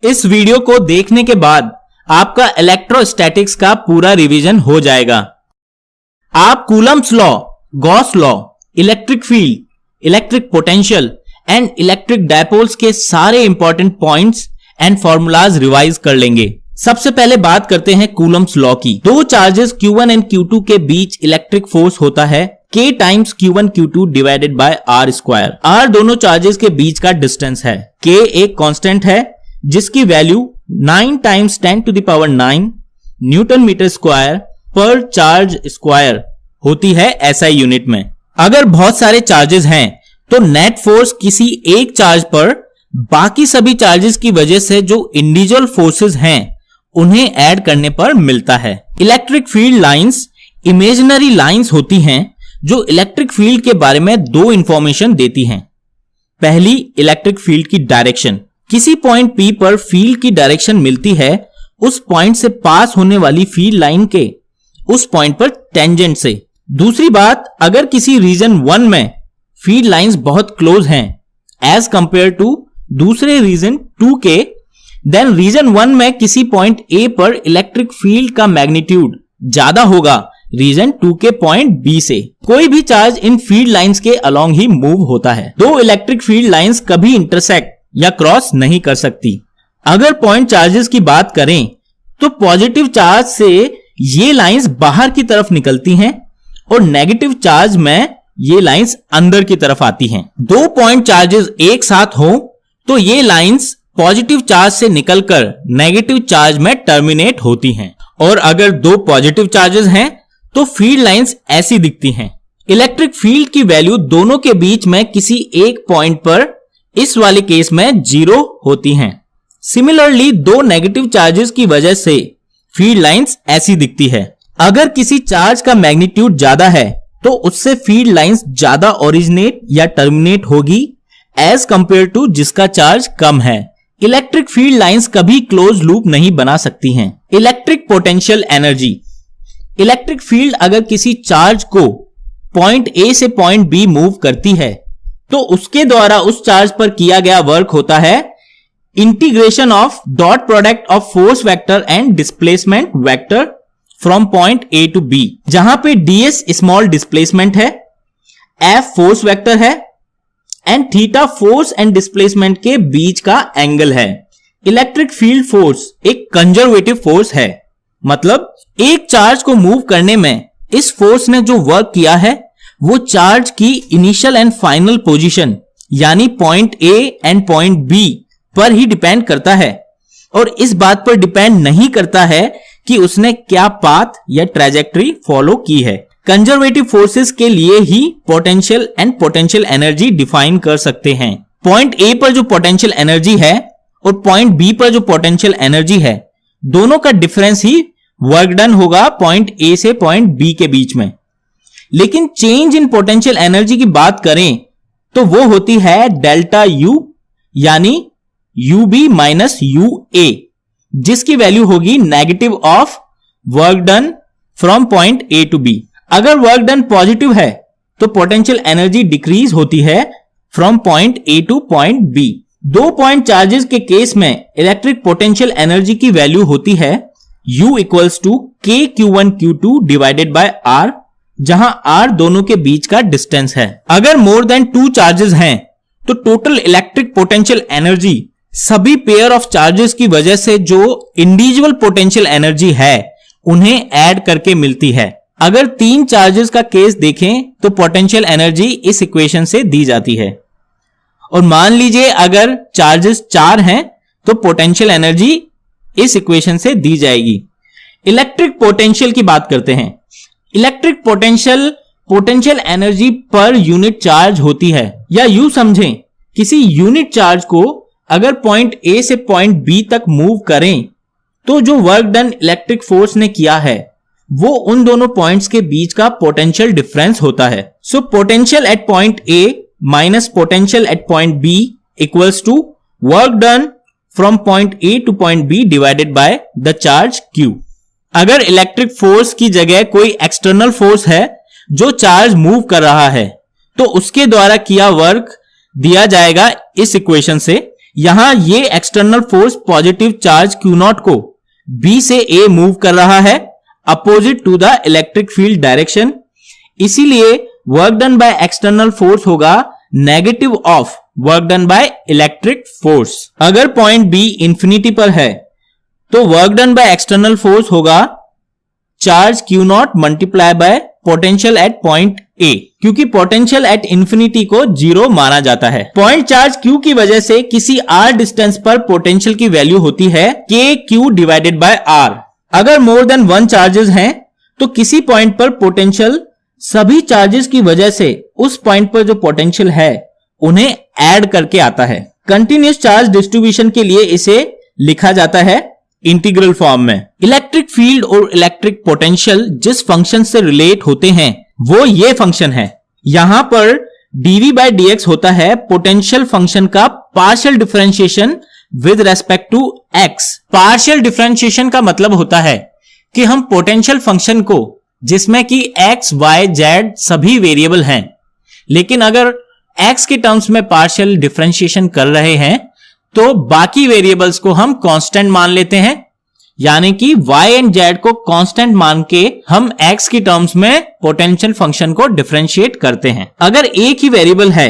इस वीडियो को देखने के बाद आपका इलेक्ट्रोस्टैटिक्स का पूरा रिवीजन हो जाएगा। आप Coulomb's law, Gauss law, electric field, electric potential and electric dipoles के सारे important points and formulas revise कर लेंगे। सबसे पहले बात करते हैं कूलम्ब्स लॉ की। दो चार्जेस Q1 एंड Q2 के बीच इलेक्ट्रिक फोर्स होता है K times Q1 Q2 divided by R square. R दोनों चार्जेस के बीच का डिस्टेंस है। K एक कांस्टेंट है जिसकी value 9 times 10 to the power 9 newton meter square पर चार्ज स्क्वायर होती है SI यूनिट में। अगर बहुत सारे चार्जेस हैं तो नेट फोर्स किसी एक चार्ज पर बाकी सभी चार्जेस की वजह से जो इंडिविजुअल फोर्सेस हैं उन्हें ऐड करने पर मिलता है। Electric field lines imaginary lines होती हैं जो इलेक्ट्रिक फील्ड के बारे में दो इंफॉर्मेशन देती हैं। पहली, इलेक्ट्रिक फील्ड की डायरेक्शन। किसी पॉइंट P पर फील्ड की डायरेक्शन मिलती है उस पॉइंट से पास होने वाली फील्ड लाइन के उस पॉइंट पर टेंजेंट से। दूसरी बात, अगर किसी रीजन 1 में फील्ड लाइंस बहुत क्लोज हैं एज कंपेयर टू दूसरे रीजन 2 के, देन रीजन 1 में किसी पॉइंट A पर इलेक्ट्रिक फील्ड का मैग्नीट्यूड ज्यादा होगा रीजन 2 के पॉइंट B से। कोई भी चार्ज इन फील्ड लाइंस के अलोंग ही मूव होता है। दो इलेक्ट्रिक फील्ड लाइंस कभी इंटरसेक्ट या क्रॉस नहीं कर सकती। अगर पॉइंट चार्जेस की बात करें तो पॉजिटिव चार्ज से ये लाइंस बाहर की तरफ निकलती हैं और नेगेटिव चार्ज में ये लाइंस अंदर की तरफ आती हैं। दो पॉइंट चार्जेस एक साथ हो तो ये लाइंस पॉजिटिव चार्ज से निकलकर नेगेटिव चार्ज में टर्मिनेट होती हैं। और अगर दो पॉजिटिव चार्जेस हैं तो फील्ड लाइंस ऐसी दिखती हैं। इलेक्ट्रिक फील्ड की वैल्यू दोनों के बीच में किसी एक पॉइंट पर, इस वाले केस में 0 होती हैं। सिमिलरली दो नेगेटिव चार्जेस की वजह से फील्ड लाइंस ऐसी दिखती है। अगर किसी चार्ज का मैग्नीट्यूड ज्यादा है तो उससे फील्ड लाइंस ज्यादा ओरिजिनेट या टर्मिनेट होगी एज कंपेयर टू जिसका चार्ज कम है। इलेक्ट्रिक फील्ड लाइंस कभी क्लोज लूप नहीं बना सकती हैं। Electric potential energy. Electric field अगर किसी चार्ज को पॉइंट A से पॉइंट B मूव करती है तो उसके द्वारा उस चार्ज पर किया गया वर्क होता है integration of dot product of force vector and displacement vector from point A to B, जहां पे ds स्मॉल डिस्प्लेसमेंट है, F फोर्स वेक्टर है and theta force and displacement के बीच का एंगल है। इलेक्ट्रिक फील्ड फोर्स एक कंजर्वेटिव फोर्स है, मतलब एक चार्ज को मूव करने में इस फोर्स ने जो वर्क किया है वो चार्ज की इनिशियल एंड फाइनल पोजीशन यानी point A and point B पर ही डिपेंड करता है और इस बात पर डिपेंड नहीं करता है कि उसने क्या पाथ या ट्रैजेक्टरी फॉलो की है। कंजर्वेटिव फोर्सेस के लिए ही potential and potential energy define कर सकते हैं। पॉइंट A पर जो पोटेंशियल एनर्जी है और पॉइंट B पर जो पोटेंशियल एनर्जी है, दोनों का डिफरेंस ही वर्क डन होगा पॉइंट A से पॉइंट B के बीच में। लेकिन चेंज इन पोटेंशियल एनर्जी की बात करें तो वो होती है डेल्टा U यानी UB माइनस UA, जिसकी वैल्यू होगी negative of work done from point A to B। अगर वर्क डन पॉजिटिव है तो पोटेंशियल एनर्जी डिक्रीज होती है from point A to point B। दो पॉइंट चार्जेस के केस में इलेक्ट्रिक पोटेंशियल एनर्जी की वैल्यू होती है U equals to K Q1 Q2 divided by R, जहां R दोनों के बीच का डिस्टेंस है। अगर मोर देन 2 चार्जेस हैं तो टोटल इलेक्ट्रिक पोटेंशियल एनर्जी सभी पेयर ऑफ चार्जेस की वजह से जो इंडिविजुअल पोटेंशियल एनर्जी है उन्हें ऐड करके मिलती है। अगर 3 चार्जेस का केस देखें तो पोटेंशियल एनर्जी इस इक्वेशन से दी जाती है और मान लीजिए अगर चार्जेस 4 हैं तो पोटेंशियल एनर्जी इस इक्वेशन से दी जाएगी। इलेक्ट्रिक पोटेंशियल की बात करते हैं। Electric potential energy per unit charge होती है, या यूं समझें किसी यूनिट चार्ज को अगर पॉइंट A से पॉइंट B तक मूव करें तो जो वर्क डन इलेक्ट्रिक फोर्स ने किया है वो उन दोनों पॉइंट्स के बीच का पोटेंशियल डिफरेंस होता है। So potential at point A minus potential at point B equals to work done from point A to point B divided by the charge Q। अगर इलेक्ट्रिक फोर्स की जगह कोई एक्सटर्नल फोर्स है जो charge move कर रहा है तो उसके द्वारा किया वर्क दिया जाएगा इस इक्वेशन से, यहां ये external force positive charge Q0 को B से A मूव कर रहा है opposite to the electric field direction. इसीलिए work done by external force होगा negative of work done by electric force. अगर पॉइंट B इंफिनिटी पर है तो work done by external force होगा charge Q0 multiply by potential at point A, क्योंकि potential at infinity को 0 माना जाता है। पॉइंट चार्ज Q की वजह से किसी r डिस्टेंस पर पोटेंशियल की वैल्यू होती है KQ डिवाइडेड बाय R। अगर मोर देन 1 चार्जेस हैं तो किसी पॉइंट पर पोटेंशियल सभी चार्जेस की वजह से उस पॉइंट पर जो पोटेंशियल है उन्हें ऐड करके आता है। कंटिन्यूअस चार्ज डिस्ट्रीब्यूशन के लिए इसे लिखा जाता है इंटीग्रल फॉर्म में। इलेक्ट्रिक फील्ड और इलेक्ट्रिक पोटेंशियल जिस फंक्शन से रिलेट होते हैं वो ये फंक्शन है। यहां पर dv बाय dx होता है पोटेंशियल फंक्शन का partial differentiation with respect to x। Partial differentiation का मतलब होता है कि हम पोटेंशियल फंक्शन को, जिसमें कि x, y, z सभी वेरिएबल हैं, लेकिन अगर x के टर्म्स में पार्शियल डिफरेंशिएशन कर रहे हैं तो बाकी वेरिएबल्स को हम कांस्टेंट मान लेते हैं, यानी कि y एंड z को कांस्टेंट मान के हम x की टर्म्स में पोटेंशियल फंक्शन को डिफरेंशिएट करते हैं। अगर एक ही वेरिएबल है,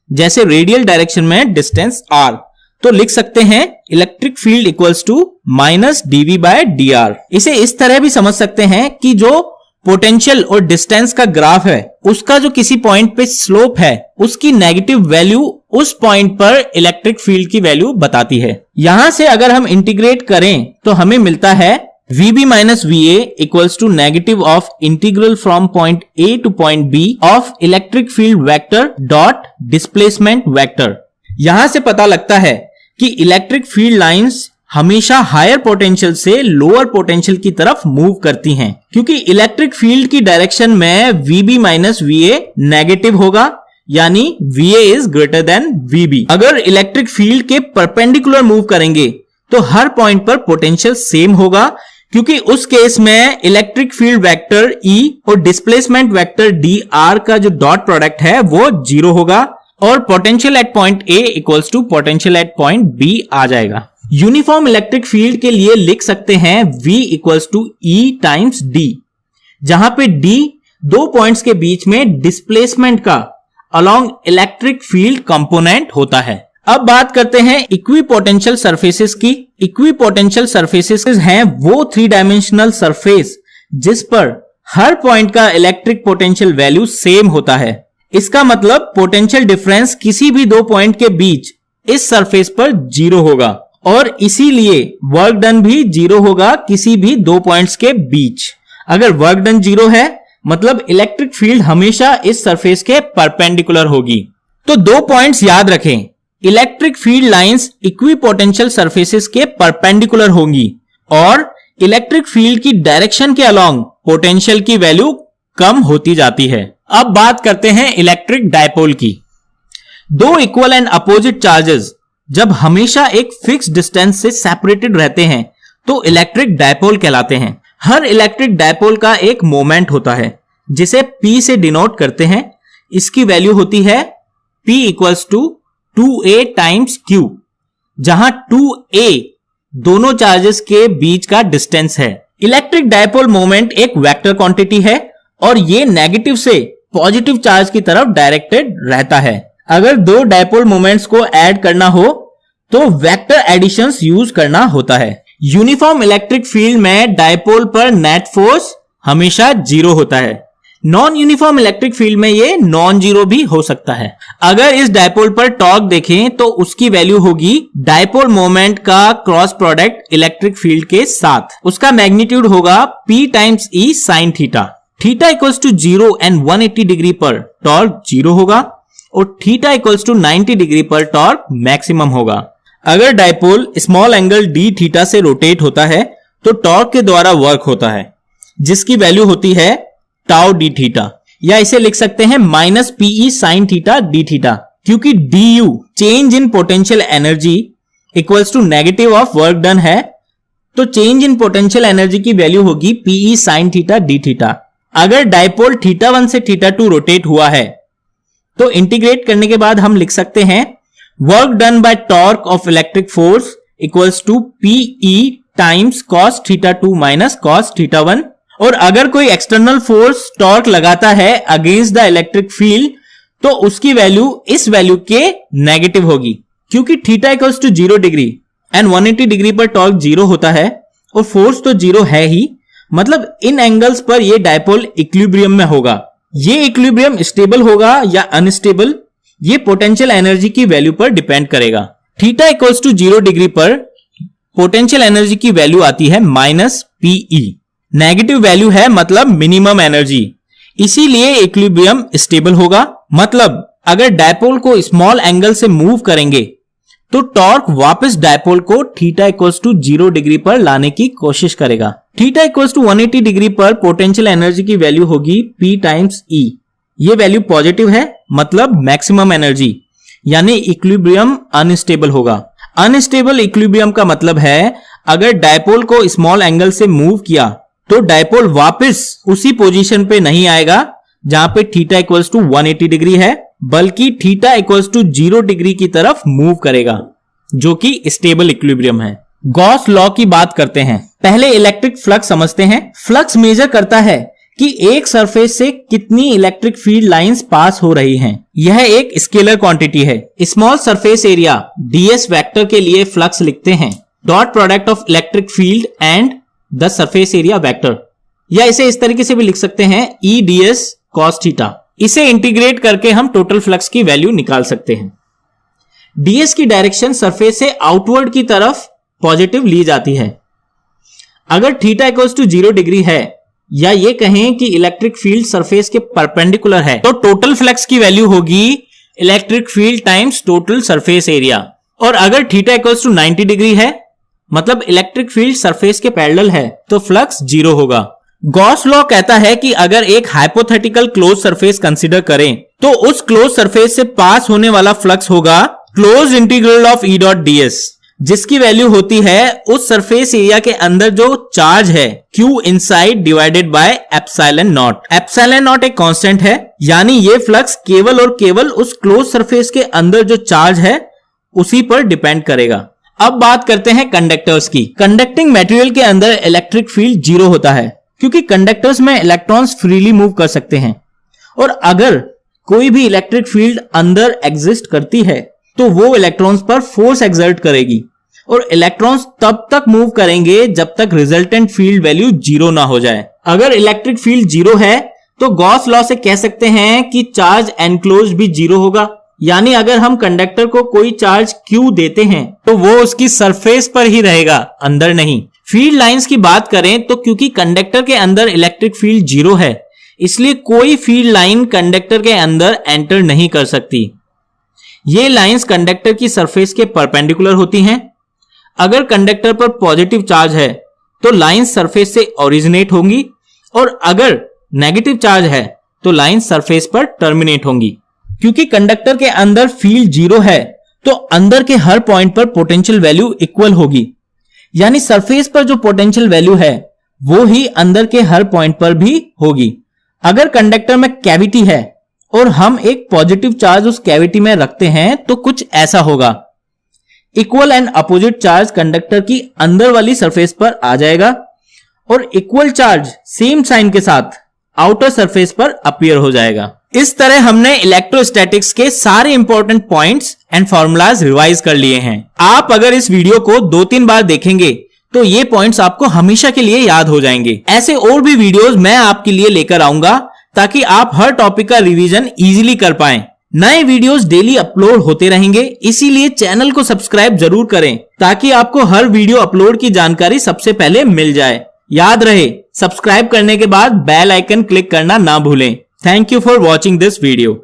जैसे रेडियल डायरेक्शन में डिस्टेंस r, तो लिख सकते हैं electric field equals to minus dv by dr। इसे इस तरह भी समझ सकते हैं कि जो पोटेंशियल और डिस्टेंस का ग्राफ है उसका जो किसी पॉइंट पे स्लोप है उसकी नेगेटिव वैल्यू उस पॉइंट पर इलेक्ट्रिक फील्ड की वैल्यू बताती है। यहां से अगर हम इंटीग्रेट करें तो हमें मिलता है VB minus VA equals to negative of integral from point A to point B of electric field vector dot displacement vector. यहां से पता लगता है कि इलेक्ट्रिक फील्ड लाइंस हमेशा हायर पोटेंशियल से लोअर पोटेंशियल की तरफ मूव करती हैं, क्योंकि इलेक्ट्रिक फील्ड की डायरेक्शन में VB माइनस VA नेगेटिव होगा, यानी VA is greater than VB। अगर इलेक्ट्रिक फील्ड के परपेंडिकुलर मूव करेंगे तो हर पॉइंट पर पोटेंशियल सेम होगा, क्योंकि उस केस में इलेक्ट्रिक फील्ड वेक्टर E और डिस्प्लेसमेंट वेक्टर dr का जो डॉट प्रोडक्ट है वो 0 होगा और potential at point A equals to potential at point B आ जाएगा। यूनिफॉर्म इलेक्ट्रिक फील्ड के लिए लिख सकते हैं V equals to E times D, जहां पे D दो पॉइंट्स के बीच में डिस्प्लेसमेंट का अलोंग इलेक्ट्रिक फील्ड कंपोनेंट होता है। अब बात करते हैं इक्विपोटेंशियल सरफेसेस की। इक्विपोटेंशियल सरफेसेस हैं वो 3 डायमेंशनल सरफेस जिस पर हर पॉइंट का इलेक्ट्रिक पोटेंशियल वैल्यू सेम होता है। इसका मतलब पोटेंशियल डिफरेंस किसी भी दो पॉइंट के बीच इस सरफेस पर 0 होगा और इसीलिए वर्क डन भी 0 होगा किसी भी दो पॉइंट्स के बीच। अगर वर्क डन 0 है मतलब इलेक्ट्रिक फील्ड हमेशा इस सरफेस के परपेंडिकुलर होगी। तो 2 पॉइंट्स याद रखें, electric field lines equipotential surfaces के परपेंडिकुलर होंगी और इलेक्ट्रिक फील्ड की डायरेक्शन के अलोंग पोटेंशियल की वैल्यू कम होती जाती है। अब बात करते हैं इलेक्ट्रिक डायपोल की। दो इक्वल एंड अपोजिट चार्जेस जब हमेशा एक फिक्स डिस्टेंस से सेपरेटेड रहते हैं तो इलेक्ट्रिक डायपोल कहलाते हैं। हर इलेक्ट्रिक डायपोल का एक मोमेंट होता है जिसे P से डिनोट करते हैं। इसकी वैल्यू होती है P equals to 2A times Q, जहां 2A दोनों चार्जेस के बीच का डिस्टेंस है। इलेक्ट्रिक डायपोल मोमेंट एक वेक्टर क्वांटिटी है और ये नेगेटिव से पॉजिटिव चार्ज की तरफ डायरेक्टेड रहता है। अगर दो डायपोल मोमेंट्स को ऐड करना हो तो वेक्टर एडिशंस यूज करना होता है। यूनिफॉर्म इलेक्ट्रिक फील्ड में डायपोल पर नेट फोर्स हमेशा 0 होता है। नॉन यूनिफॉर्म इलेक्ट्रिक फील्ड में ये नॉन जीरो भी हो सकता है। अगर इस डायपोल पर टॉर्क देखें तो उसकी वैल्यू होगी डायपोल मोमेंट का क्रॉस प्रोडक्ट इलेक्ट्रिक फील्ड के साथ। उसका मैग्नीट्यूड होगा P times E sine theta. Theta equals to 0 and 180 degree पर टॉर्क 0 होगा और थीटा इक्वल्स टू 90 डिग्री पर टॉर्क मैक्सिमम होगा। अगर dipole small angle d theta से रोटेट होता है तो टॉर्क के द्वारा वर्क होता है जिसकी वैल्यू होती है टाउ डी थीटा, या इसे लिख सकते हैं minus PE sine theta d theta, क्योंकि du change in potential energy equals to negative of work done है तो चेंज इन पोटेंशियल एनर्जी की वैल्यू होगी PE sine theta d theta. अगर डायपोल θ1 से θ2 रोटेट हुआ है तो इंटीग्रेट करने के बाद हम लिख सकते हैं work done by torque of electric force equals to PE times cos θ2 माइनस cos θ1। और अगर कोई एक्सटर्नल फोर्स टॉर्क लगाता है अगेंस्ट द इलेक्ट्रिक फील्ड तो उसकी वैल्यू इस वैल्यू के नेगेटिव होगी, क्योंकि थीटा इक्वल्स टू 0 डिग्री एंड 180 डिग्री पर टॉर्क 0 होता है और फोर्स तो 0 है ही, मतलब इन एंगल्स पर ये डायपोल इक्विलिब्रियम में होगा। ये इक्विलिब्रियम स्टेबल होगा या अनस्टेबल, ये पोटेंशियल एनर्जी की वैल्यू पर डिपेंड करेगा। थीटा इक्वल्स टू 0 डिग्री पर पोटेंशियल एनर्जी की वैल्यू आती है -PE। नेगेटिव वैल्यू है मतलब मिनिमम एनर्जी, इसीलिए इक्विलिब्रियम स्टेबल होगा। मतलब अगर डायपोल को स्मॉल एंगल से मूव करेंगे तो टॉर्क वापस डायपोल को थीटा इक्वल्स टू 0 डिग्री पर लाने की कोशिश करेगा। थीटा इक्वल्स टू 180 डिग्री पर पोटेंशियल एनर्जी की वैल्यू होगी P टाइम्स E। ये वैल्यू पॉजिटिव है, मतलब मैक्सिमम एनर्जी, यानी इक्विलिब्रियम अनस्टेबल होगा। अनस्टेबल इक्विलिब्रियम का मतलब है अगर डायपोल को स्मॉल एंगल से मूव किया तो डायपोल वापस उसी पोजीशन पे नहीं आएगा जहां पे थीटा इक्वल्स टू 180 डिग्री है, बल्कि थीटा इक्वल्स टू 0 डिग्री की तरफ मूव करेगा, जो कि स्टेबल इक्विलिब्रियम है। गॉस लॉ की बात करते हैं। पहले इलेक्ट्रिक फ्लक्स समझते हैं। फ्लक्स मेजर करता है कि एक सरफेस से कितनी इलेक्ट्रिक फील्ड लाइंस पास हो रही हैं। यह एक स्केलर क्वांटिटी है। Small surface area ds vector के लिए फ्लक्स लिखते हैं dot product of electric field and the surface area vector, या इसे इस तरीके से भी लिख सकते हैं E ds cos थीटा। इसे इंटीग्रेट करके हम टोटल फ्लक्स की वैल्यू निकाल सकते हैं। ds की डायरेक्शन सरफेस से आउटवर्ड की तरफ पॉजिटिव ली जाती है। अगर थीटा इक्वल्स टू 0 डिग्री है, या ये कहें कि इलेक्ट्रिक फील्ड सरफेस के परपेंडिकुलर है, तो टोटल फ्लक्स की वैल्यू होगी electric field times total surface area. और अगर थीटा इक्वल्स टू 90 डिग्री है, मतलब इलेक्ट्रिक फील्ड सरफेस के पैरेलल है, तो फ्लक्स 0 होगा। गॉस लॉ कहता है कि अगर एक हाइपोथेटिकल क्लोज सरफेस कंसीडर करें तो उस क्लोज सरफेस से पास होने वाला फ्लक्स होगा close integral of E dot ds, जिसकी वैल्यू होती है उस सरफेस एरिया के अंदर जो चार्ज है Q inside divided by epsilon not. Epsilon not एक कांस्टेंट है, यानी ये फ्लक्स केवल और केवल उस क्लोज सरफेस के अंदर जो चार्ज है उसी पर डिपेंड करेगा। अब बात करते हैं कंडक्टर्स की। कंडक्टिंग मटेरियल के अंदर इलेक्ट्रिक फील्ड 0 होता है, क्योंकि कंडक्टर्स में इलेक्ट्रॉन्स फ्रीली मूव कर सकते हैं, और अगर कोई भी इलेक्ट्रिक फील्ड अंदर एग्जिस्ट करती है तो वो इलेक्ट्रॉन्स पर फोर्स एक्सर्ट करेगी, और इलेक्ट्रॉन्स तब तक मूव करेंगे जब तक रिजल्टेंट फील्ड वैल्यू 0 ना हो जाए। अगर इलेक्ट्रिक फील्ड 0 है तो गॉस लॉ से कह सकते हैं कि चार्ज एनक्लोज भी 0 होगा, यानी अगर हम कंडक्टर को कोई चार्ज Q देते हैं तो वो उसकी सरफेस पर ही रहेगा, अंदर नहीं। फील्ड लाइंस की बात करें तो क्योंकि कंडक्टर के अंदर इलेक्ट्रिक फील्ड 0 है, इसलिए कोई फील्ड लाइन कंडक्टर के अंदर एंटर नहीं कर सकती। ये लाइंस कंडक्टर की सरफेस के परपेंडिकुलर होती हैं। अगर कंडक्टर पर पॉजिटिव चार्ज है तो लाइंस सरफेस से ओरिजिनेट होंगी, और अगर नेगेटिव चार्ज है तो लाइंस सरफेस पर टर्मिनेट होंगी। क्योंकि कंडक्टर के अंदर फील्ड 0 है तो अंदर के हर पॉइंट पर पोटेंशियल वैल्यू इक्वल होगी, यानी सरफेस पर जो पोटेंशियल वैल्यू है वो ही अंदर के हर पॉइंट पर भी होगी। अगर कंडक्टर में कैविटी है और हम एक पॉजिटिव चार्ज उस कैविटी में रखते हैं तो कुछ ऐसा होगा। Equal and opposite charge conductor की अंदर वाली सरफेस पर आ जाएगा, और इक्वल चार्ज सेम साइन के साथ आउटर सरफेस पर अपीयर हो जाएगा। इस तरह हमने इलेक्ट्रोस्टैटिक्स के सारे important points and formulas revise कर लिए हैं। आप अगर इस वीडियो को 2-3 बार देखेंगे तो ये पॉइंट्स आपको हमेशा के लिए याद हो जाएंगे। ऐसे और भी वीडियोस मैं आपके लिए लेकर आऊंगा ताकि आप हर टॉपिक का रिवीजन इजीली कर पाएं। नए वीडियोस डेली अपलोड होते रहेंगे, इसीलिए चैनल को सब्सक्राइब जरूर करें ताकि आपको हर वीडियो अपलोड की जानकारी सबसे पहले मिल जाए। याद रहे, सब्सक्राइब करने के बाद बेल आइकन क्लिक करना ना भूलें। Thank you for watching this video.